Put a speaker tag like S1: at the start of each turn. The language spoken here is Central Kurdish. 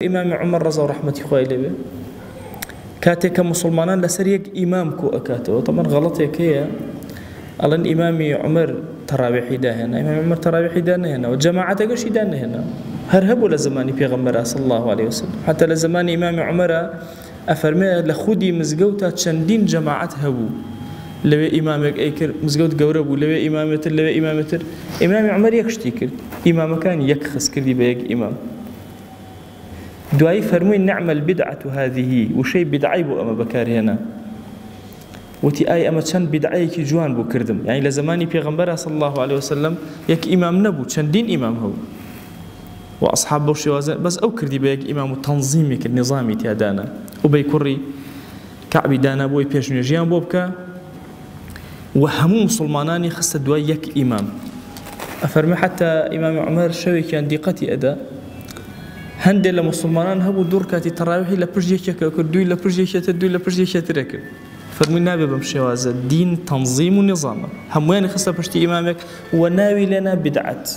S1: إمام عمر رضا ورحمة خواه لبه كاتك مسلمان لسر يك إمام كو أكاته طبعا غلط هي ألان إمام عمر تراويح داهنا إمام عمر تراويح داهنا وجماعة قش داهنا هنا هرهبوا لزمان بيغمبر صلى الله عليه وسلم حتى لزمان إمام عمر أفرمي لخودي مزقوتا تشندين جماعة هبو لو إمامك أيكر مزقوت قوربو لو إمامتر إمام عمر يكشتي كرد إمام كان يكخس كردي بيك إمام دعاء فرمي نعم البدعة هذه وشيء بدعي بو أما بكار هنا وتي آي أما تشان بدعي كي جوان بو كردم يعني لزماني بيغمبر صلى الله عليه وسلم يك إمام نبو تشان دين إمام هو وأصحاب بوشي وازن بس أو كردي بيك إمام تنظيمي كالنظامي تيادانا وبيكوري كعبي دانا بوي بيش نجيان بوبكا وهمو مسلماناني خص دعاء يك إمام أفرمي حتى إمام عمر شوي كان دقتي أدا هندي لمسلمان هبو دور كاتي تراويحي لبرجيكا كردوي لبرجيكا تدوي لبرجيكا تركب فرمي نابي بمشيوازة دين تنظيم ونظام هموين خصة بشتي إمامك وناوي لنا بدعت